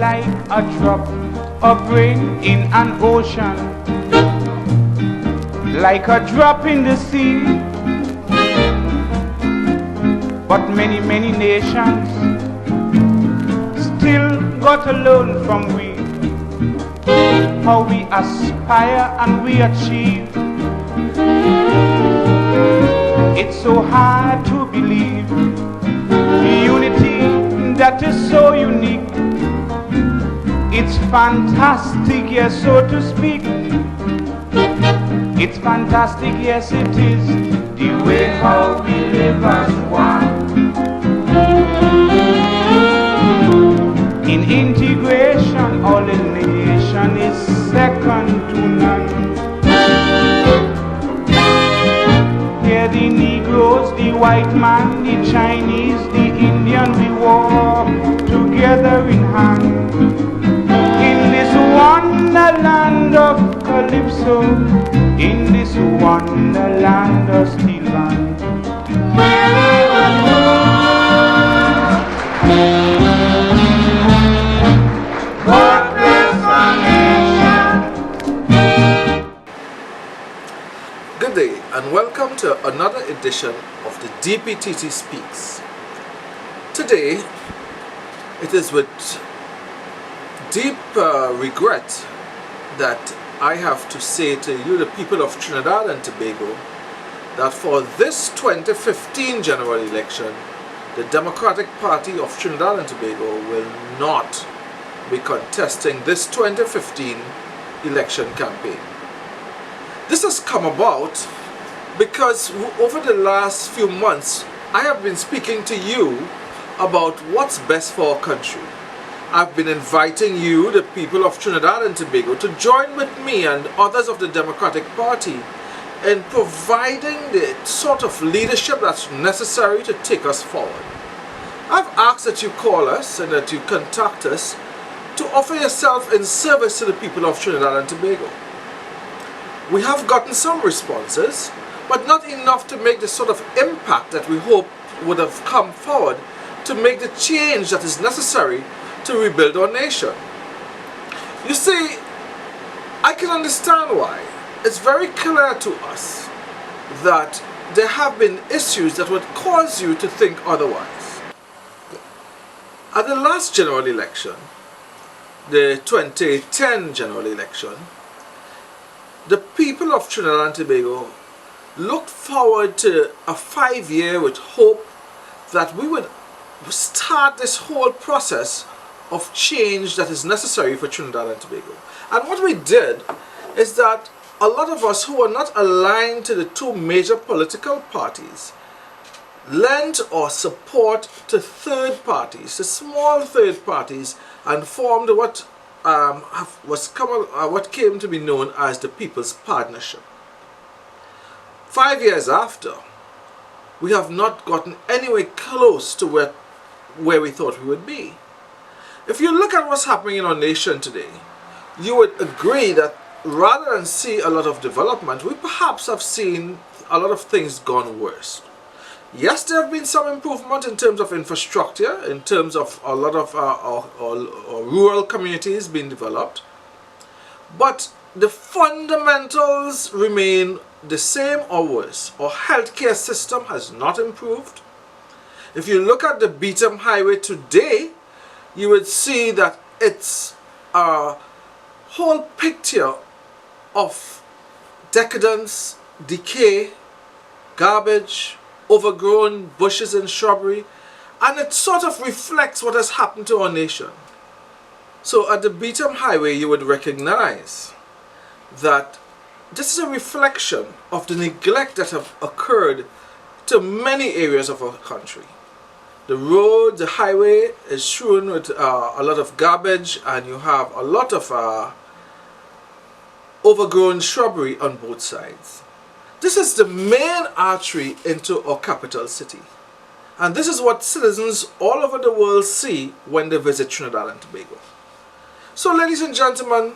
like a drop of rain in an ocean, like a drop in the sea. But many, many nations still got to learn from we, how we aspire and we achieve. It's so hard to believe the unity that is so unique. It's fantastic, yes, so to speak. It's fantastic, yes, it is, the way how we live as one. In integration, all in nation is second to none. Here the Negroes, the white man, the Chinese, the Indian, we walk together in hand. In this wonderland of Calypso, in this wonderland of steel band. God bless our nation. Good day and welcome to another edition of the DPTT Speaks. Today, it is with deep regret that I have to say to you, the people of Trinidad and Tobago, that for this 2015 general election, the Democratic Party of Trinidad and Tobago will not be contesting this 2015 election campaign. This has come about because over the last few months, I have been speaking to you about what's best for our country. I've been inviting you, the people of Trinidad and Tobago, to join with me and others of the Democratic Party in providing the sort of leadership that's necessary to take us forward. I've asked that you call us and that you contact us to offer yourself in service to the people of Trinidad and Tobago. We have gotten some responses, but not enough to make the sort of impact that we hope would have come forward to make the change that is necessary to rebuild our nation. You see, I can understand why. It's very clear to us that there have been issues that would cause you to think otherwise. At the last general election, the 2010 general election, the people of Trinidad and Tobago looked forward to a 5-year with hope that we would start this whole process of change that is necessary for Trinidad and Tobago. And what we did is that a lot of us who are not aligned to the two major political parties lent our support to third parties, to small third parties, and formed what came to be known as the People's Partnership. 5 years after, we have not gotten anywhere close to where we thought we would be. If you look at what's happening in our nation today, you would agree that rather than see a lot of development, we perhaps have seen a lot of things gone worse. Yes, there have been some improvement in terms of infrastructure, in terms of a lot of our rural communities being developed, but the fundamentals remain the same or worse. Our healthcare system has not improved. If you look at the Beetham Highway today, you would see that it's a whole picture of decadence, decay, garbage, overgrown bushes and shrubbery, and it sort of reflects what has happened to our nation. So at the Beetham Highway, you would recognize that this is a reflection of the neglect that have occurred to many areas of our country. The road, the highway is strewn with a lot of garbage, and you have a lot of overgrown shrubbery on both sides. This is the main artery into our capital city. And this is what citizens all over the world see when they visit Trinidad and Tobago. So ladies and gentlemen,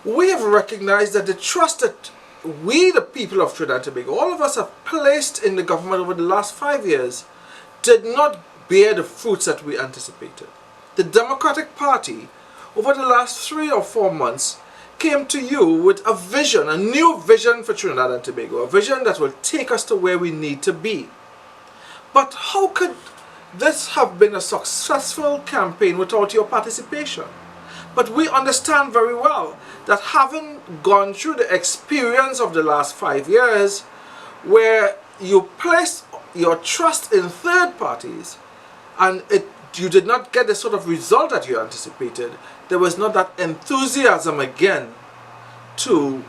we have recognized that the trust that we, the people of Trinidad and Tobago, all of us have placed in the government over the last 5 years, did not bear the fruits that we anticipated. The Democratic Party over the last 3 or 4 months, came to you with a vision, a new vision for Trinidad and Tobago, a vision that will take us to where we need to be. But how could this have been a successful campaign without your participation? But we understand very well that having gone through the experience of the last 5 years, where you placed your trust in third parties and you did not get the sort of result that you anticipated, there was not that enthusiasm again to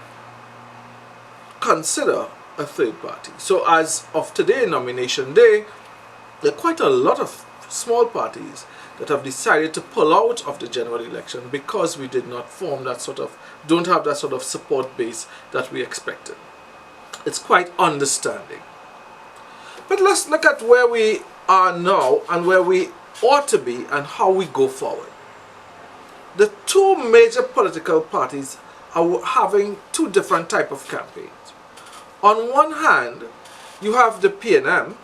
consider a third party. So as of today, nomination day, there are quite a lot of small parties that have decided to pull out of the general election because we did not form that sort of, don't have that sort of support base that we expected. It's quite understanding. But let's look at where we are now and where we ought to be and how we go forward. The two major political parties are having two different types of campaigns. On one hand, you have the PNM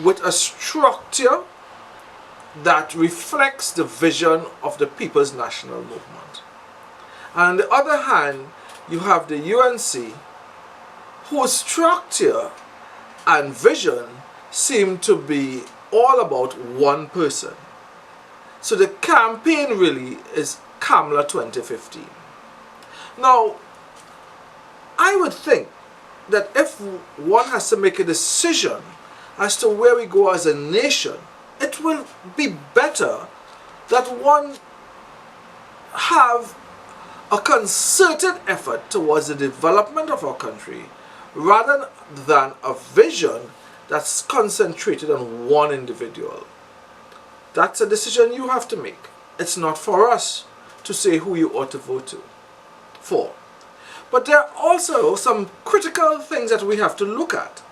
with a structure that reflects the vision of the People's National Movement. And on the other hand, you have the UNC, whose structure and vision seem to be all about one person. So the campaign really is Kamala 2015. Now, I would think that if one has to make a decision as to where we go as a nation, it will be better that one have a concerted effort towards the development of our country rather than a vision that's concentrated on one individual. That's a decision you have to make. It's not for us to say who you ought to vote for. But there are also some critical things that we have to look at.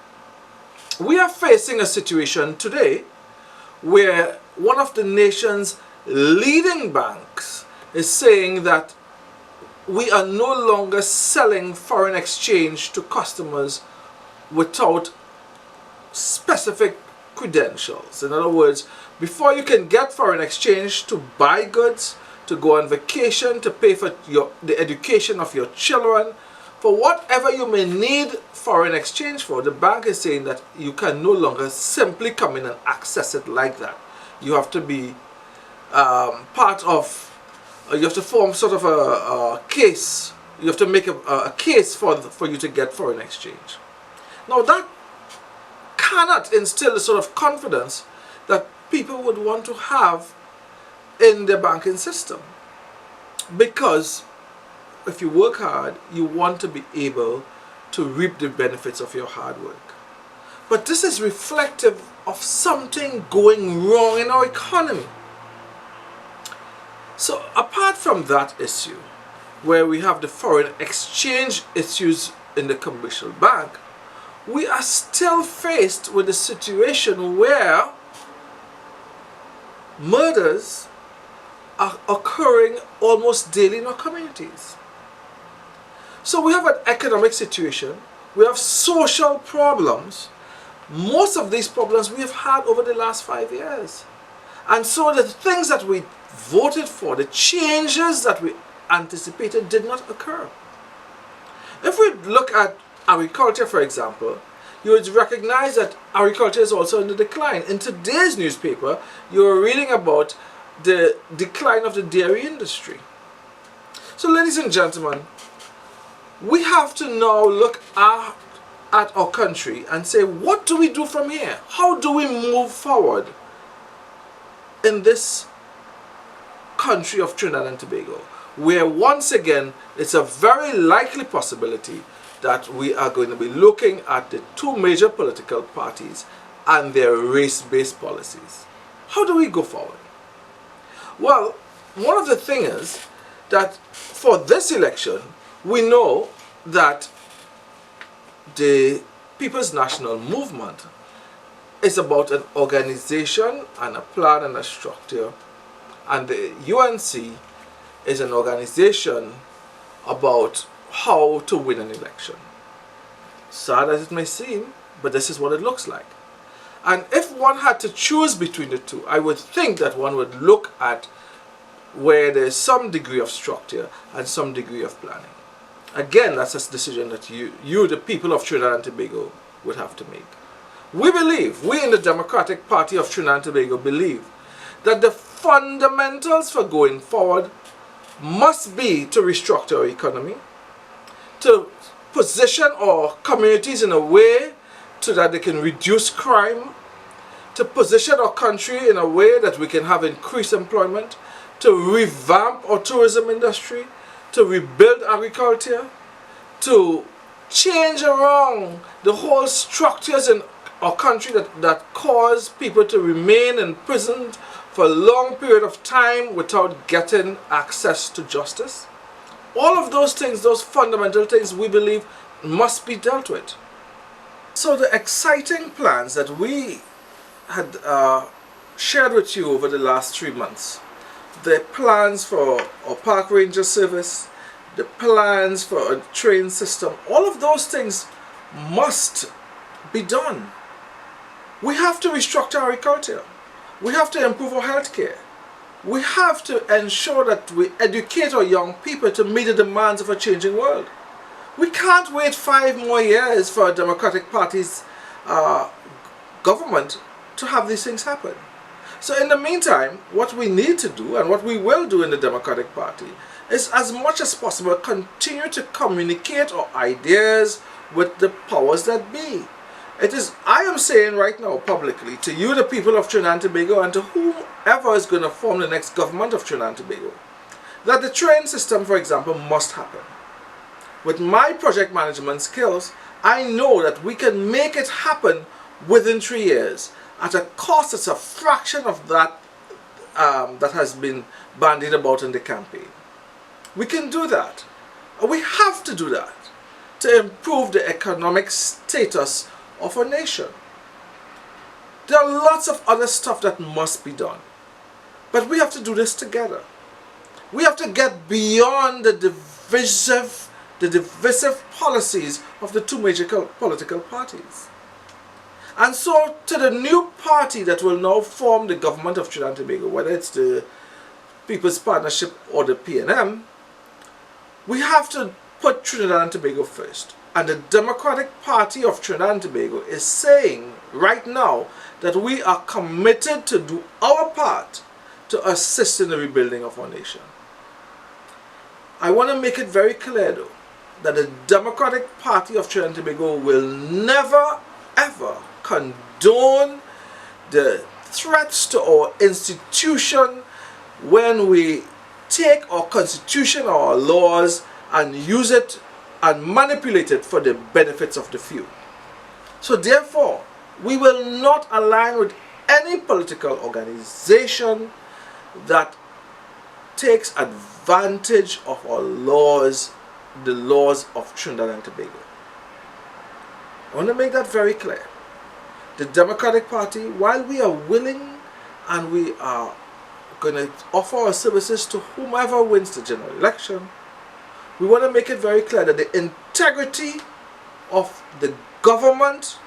We are facing a situation today where one of the nation's leading banks is saying that we are no longer selling foreign exchange to customers without specific credentials. In other words, before you can get foreign exchange to buy goods, to go on vacation, to pay for the education of your children, for whatever you may need foreign exchange for, the bank is saying that you can no longer simply come in and access it like that. You have to be part of, you have to form sort of a case. You have to make a case for you to get foreign exchange. Now that cannot instill the sort of confidence that people would want to have in the banking system. Because if you work hard, you want to be able to reap the benefits of your hard work. But this is reflective of something going wrong in our economy. So apart from that issue, where we have the foreign exchange issues in the commercial bank, we are still faced with a situation where murders are occurring almost daily in our communities. So we have an economic situation, we have social problems. Most of these problems we have had over the last 5 years. And so the things that we voted for, the changes that we anticipated did not occur. If we look at agriculture, for example, you would recognize that agriculture is also in the decline. In today's newspaper, you're reading about the decline of the dairy industry. So ladies and gentlemen, we have to now look at our country and say, what do we do from here? How do we move forward in this country of Trinidad and Tobago, where once again it's a very likely possibility that we are going to be looking at the two major political parties and their race-based policies. How do we go forward? Well, one of the things is that for this election, we know that the People's National Movement is about an organization and a plan and a structure, and the UNC is an organization about how to win an election. Sad as it may seem, but this is what it looks like. And if one had to choose between the two, I would think that one would look at where there's some degree of structure and some degree of planning. Again, that's a decision that you, the people of Trinidad and Tobago, would have to make. We in the Democratic Party of Trinidad and Tobago believe that the fundamentals for going forward must be to restructure our economy, to position our communities in a way so that they can reduce crime, to position our country in a way that we can have increased employment, to revamp our tourism industry, to rebuild agriculture, to change around the whole structures in our country that cause people to remain imprisoned for a long period of time without getting access to justice. All of those things, those fundamental things, we believe must be dealt with. So the exciting plans that we had shared with you over the last 3 months, the plans for our park ranger service, the plans for a train system, all of those things must be done. We have to restructure our agriculture. We have to improve our healthcare. We have to ensure that we educate our young people to meet the demands of a changing world. We can't wait 5 more years for a Democratic Party's government to have these things happen. So in the meantime, what we need to do, and what we will do in the Democratic Party, is as much as possible continue to communicate our ideas with the powers that be. I am saying right now publicly to you, the people of Trinidad and Tobago, and to whomever is going to form the next government of Trinidad and Tobago, that the train system, for example, must happen. With my project management skills, I know that we can make it happen within 3 years at a cost that's a fraction of that that has been bandied about in the campaign. We can do that. We have to do that to improve the economic status of our nation. There are lots of other stuff that must be done, but we have to do this together. We have to get beyond the divisive policies of the 2 major political parties. And so to the new party that will now form the government of Trinidad and Tobago, whether it's the People's Partnership or the PNM, we have to put Trinidad and Tobago first. And the Democratic Party of Trinidad and Tobago is saying right now that we are committed to do our part to assist in the rebuilding of our nation. I want to make it very clear though, that the Democratic Party of Trinidad and Tobago will never ever condone the threats to our institution when we take our constitution or our laws and use it and manipulate it for the benefits of the few. So therefore, we will not align with any political organization that takes advantage of our laws, the laws of Trinidad and Tobago. I want to make that very clear. The Democratic Party, while we are willing and we are going to offer our services to whomever wins the general election, we want to make it very clear that the integrity of the government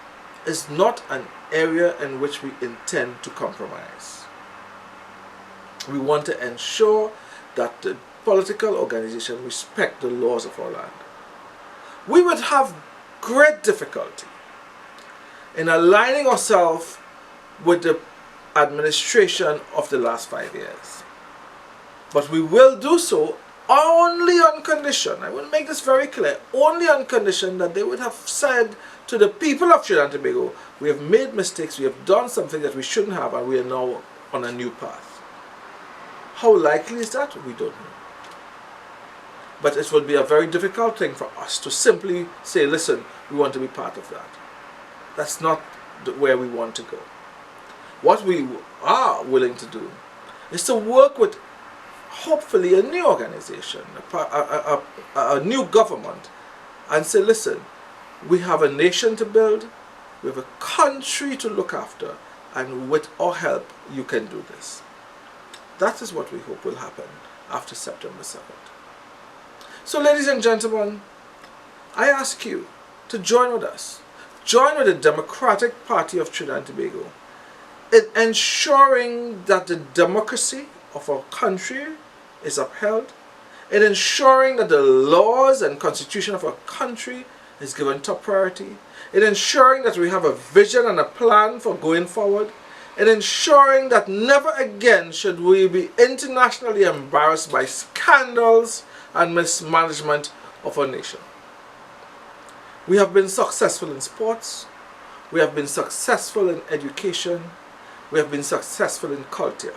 is not an area in which we intend to compromise. We want to ensure that the political organization respect the laws of our land. We would have great difficulty in aligning ourselves with the administration of the last 5 years. But we will do so only on condition, I will make this very clear, only on condition that they would have said to the people of Trinidad and Tobago, we have made mistakes, we have done something that we shouldn't have, and we are now on a new path. How likely is that? We don't know. But it will be a very difficult thing for us to simply say, listen, we want to be part of that. That's not where we want to go. What we are willing to do is to work with hopefully a new organization, a new government, and say, listen, we have a nation to build, we have a country to look after, and with our help, you can do this. That is what we hope will happen after September 7th. So ladies and gentlemen, I ask you to join with us. Join with the Democratic Party of Trinidad and Tobago, in ensuring that the democracy of our country, the is upheld, in ensuring that the laws and constitution of our country is given top priority, in ensuring that we have a vision and a plan for going forward, in ensuring that never again should we be internationally embarrassed by scandals and mismanagement of our nation. We have been successful in sports, we have been successful in education, we have been successful in culture.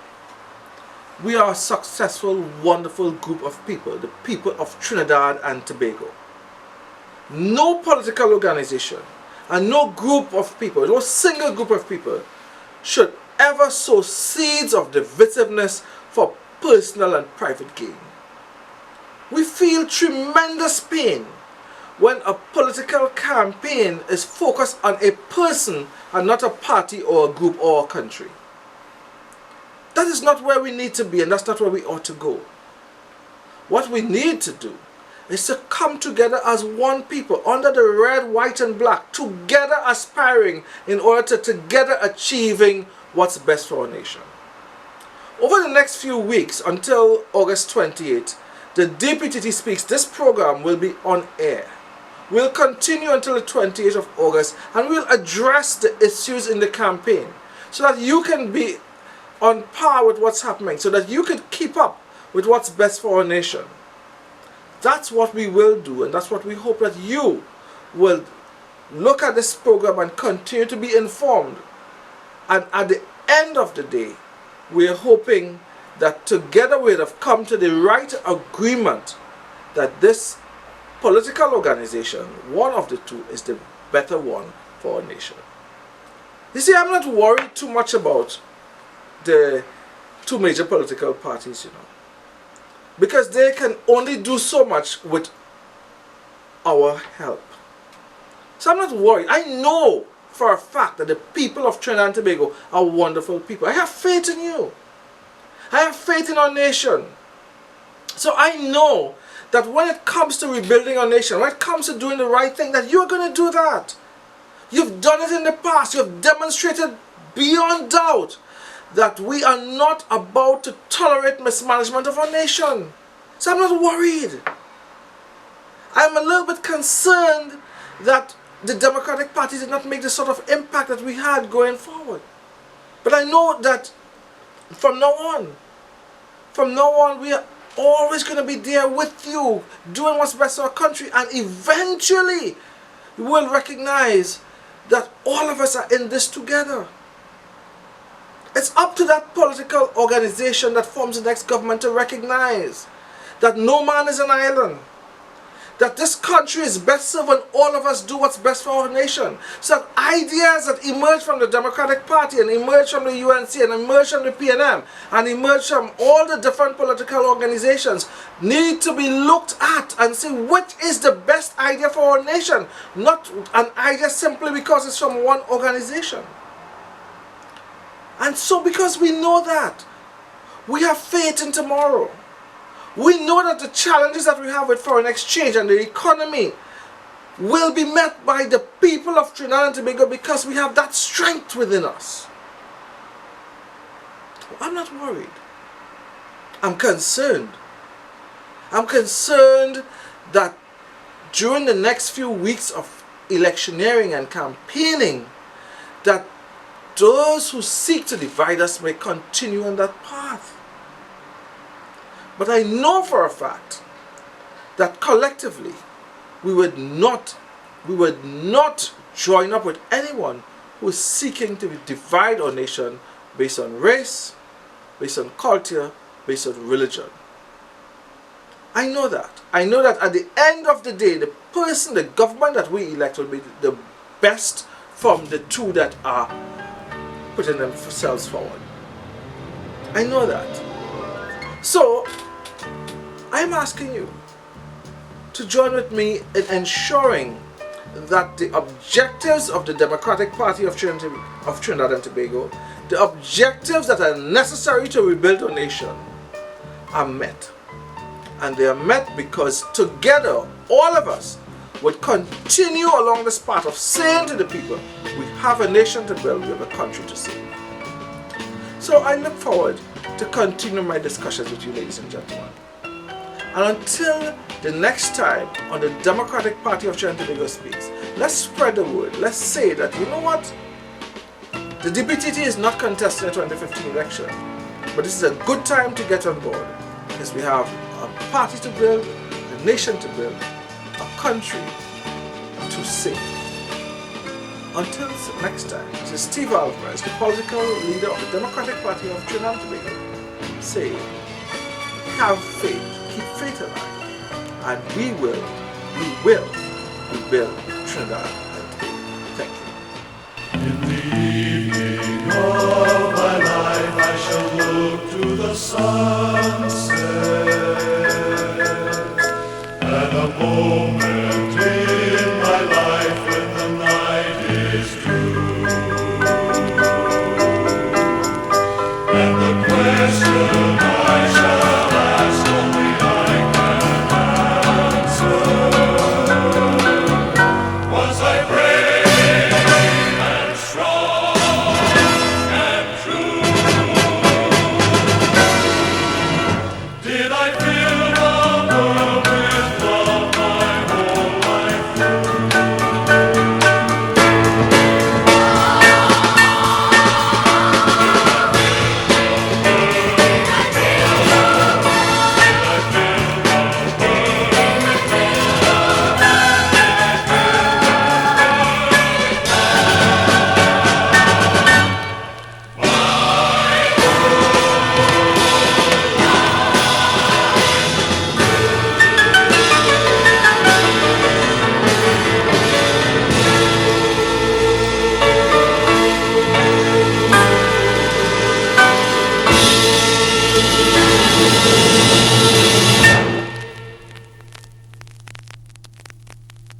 We are a successful, wonderful group of people, the people of Trinidad and Tobago. No political organization and no group of people, no single group of people should ever sow seeds of divisiveness for personal and private gain. We feel tremendous pain when a political campaign is focused on a person and not a party or a group or a country. That is not where we need to be, and that's not where we ought to go. What we need to do is to come together as one people under the red, white and black, together aspiring in order to together achieving what's best for our nation. Over the next few weeks until August 28th, the DPTT Speaks, this program will be on air. We'll continue until the 28th of August, and we'll address the issues in the campaign so that you can be on par with what's happening, so that you can keep up with what's best for our nation. That's what we will do, and that's what we hope that you will look at this program and continue to be informed. And at the end of the day, we are hoping that together we have come to the right agreement that this political organization, one of the two, is the better one for our nation. You see, I'm not worried too much about the two major political parties, because they can only do so much with our help. So I'm not worried. I know for a fact that the people of Trinidad and Tobago are wonderful people. I have faith in you. I have faith in our nation. So I know that when it comes to rebuilding our nation, when it comes to doing the right thing, that you are going to do that. You've done it in the past. You've demonstrated beyond doubt that we are not about to tolerate mismanagement of our nation. So I'm not worried. I'm a little bit concerned that the Democratic Party did not make the sort of impact that we had going forward. But I know that from now on, we are always going to be there with you, doing what's best for our country, and eventually we will recognize that all of us are in this together. It's up to that political organization that forms the next government to recognize that no man is an island, that this country is best served when all of us do what's best for our nation. So that ideas that emerge from the Democratic Party and emerge from the UNC and emerge from the PNM and emerge from all the different political organizations need to be looked at and see which is the best idea for our nation, not an idea simply because it's from one organization. And so because we know that, we have faith in tomorrow. We know that the challenges that we have with foreign exchange and the economy will be met by the people of Trinidad and Tobago because we have that strength within us. I'm not worried. I'm concerned. I'm concerned that during the next few weeks of electioneering and campaigning, that those who seek to divide us may continue on that path. But I know for a fact that collectively we would not join up with anyone who is seeking to divide our nation based on race, based on culture, based on religion. I know that. I know that at the end of the day, the government that we elect will be the best from the two that are putting themselves forward. I know that. So, I'm asking you to join with me in ensuring that the objectives of the Democratic Party of Trinidad and Tobago, the objectives that are necessary to rebuild our nation, are met. And they are met because together, all of us would continue along this path of saying to the people, we have a nation to build, we have a country to save. So I look forward to continue my discussions with you, ladies and gentlemen. And until the next time on the Democratic Party of Trinidad and Tobago Speaks, let's spread the word. Let's say that, you know what? The DPTT is not contesting the 2015 election, but this is a good time to get on board because we have a party to build, a nation to build, a country to save. Until next time, this is Steve Alvarez, the political leader of the Democratic Party of Trinidad and Tobago, saying, have faith, keep faith alive, and we will build Trinidad and Tobago. Thank you. In the evening of my life I shall look to the sunset.